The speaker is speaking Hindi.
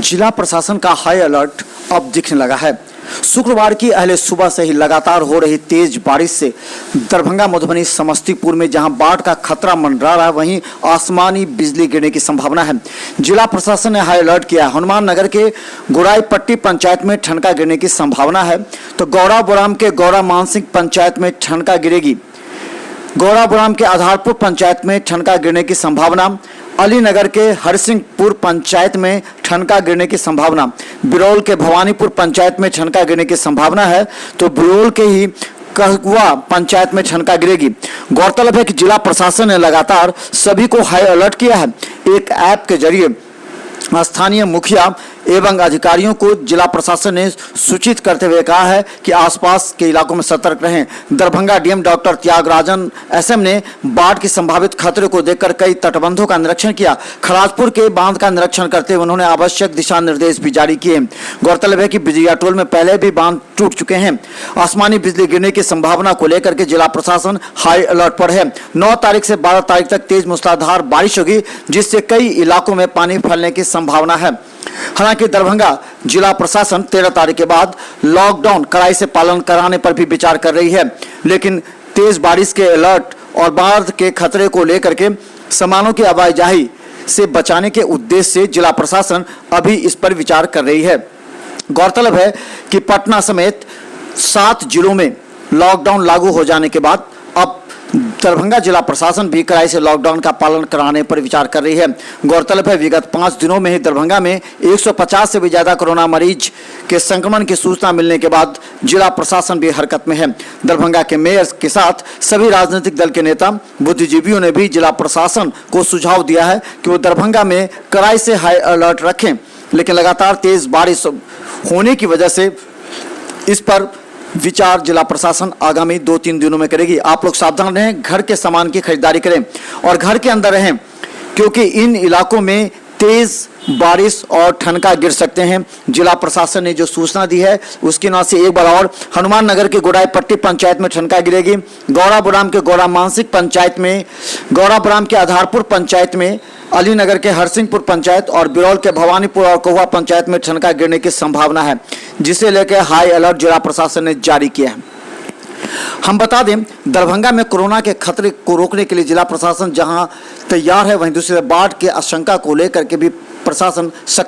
जिला प्रशासन का हाई अलर्ट अब दिखने लगा है। शुक्रवार की अहले सुबह से ही लगातार हो रही तेज बारिश से दरभंगा, मधुबनी, समस्तीपुर में जहां बाढ़ का खतरा मंडरा रहा है, वहीं आसमानी बिजली गिरने की संभावना है। जिला प्रशासन ने हाई अलर्ट किया। हनुमान नगर के गुराईपट्टी पंचायत में ठनका गिरने की संभावना है, तो गौराबोराम के गौरा मानसिंह पंचायत में ठनका गिरेगी। गौराबोराम के आधारपुर पंचायत में ठनका गिरने की संभावना, अलीनगर के हरसिंहपुर पंचायत में ठनका गिरने की संभावना, बिरौल के भवानीपुर पंचायत में ठनका गिरने की संभावना है, तो बिरौल के ही कहवा पंचायत में ठनका गिरेगी। गौरतलब है कि जिला प्रशासन ने लगातार सभी को हाई अलर्ट किया है। एक ऐप के जरिए स्थानीय मुखिया एवं अधिकारियों को जिला प्रशासन ने सूचित करते हुए कहा है कि आसपास के इलाकों में सतर्क रहें। Darbhanga DM doctor Tyagarajan SM ने बाढ़ की संभावित खतरे को देखकर कई तटबंधों का निरीक्षण किया। खराजपुर के बांध का निरीक्षण करते हुए उन्होंने आवश्यक दिशा निर्देश भी जारी किए। गौरतलब है कि बिजलिया टोल में पहले भी बांध टूट चुके हैं। आसमानी बिजली गिरने की संभावना को लेकर के जिला प्रशासन हाई अलर्ट पर है। 9 तारीख से 12 तारीख तक तेज मूसलाधार बारिश होगी, जिससे कई इलाकों में पानी फैलने की संभावना है। हालांकि दरभंगा जिला प्रशासन 13 तारीख के बाद लॉकडाउन कड़ाई से पालन कराने पर भी विचार कर रही है, लेकिन तेज बारिश के अलर्ट और बाढ़ के खतरे को लेकर के सामानों की आवाजाही से बचाने के उद्देश्य से जिला प्रशासन अभी इस पर विचार कर रही है। गौरतलब है कि पटना समेत 7 जिलों में लॉकडाउन लागू हो जाने के बाद अब दरभंगा जिला प्रशासन भी कड़ाई से लॉकडाउन का पालन कराने पर विचार कर रही है। गौरतलब है विगत 5 दिनों में ही दरभंगा में 150 से भी ज्यादा कोरोना मरीज के संक्रमण की सूचना मिलने के बाद जिला प्रशासन भी हरकत में है। दरभंगा के मेयर के साथ सभी राजनीतिक दल के नेता, बुद्धिजीवियों ने भी जिला प्रशासन को सुझाव दिया है कि वो दरभंगा में कड़ाई से हाई अलर्ट रखें, लेकिन लगातार तेज बारिश होने की वजह से इस पर विचार जिला प्रशासन आगामी 2-3 दिनों में करेगी। आप लोग सावधान रहें, घर के सामान की खरीदारी करें और घर के अंदर रहें, क्योंकि इन इलाकों में तेज बारिश और ठनका गिर सकते हैं। जिला प्रशासन ने जो सूचना दी है उसके नाम से एक बार और हनुमान नगर के गुराईपट्टी पंचायत में ठनका गिरेगी, गौराबोराम के गौरा मानसिक पंचायत में, गौराबोराम के आधारपुर पंचायत में, अलीनगर के हरसिंहपुर पंचायत और बिरौल के भवानीपुर और कहवा पंचायत में ठनका गिरने की संभावना है, जिसे लेकर हाई अलर्ट जिला प्रशासन ने जारी किया है। हम बता दें, दरभंगा में कोरोना के खतरे को रोकने के लिए जिला प्रशासन जहां तैयार है, वहीं दूसरी बाढ़ की आशंका को लेकर के भी प्रशासन सख्त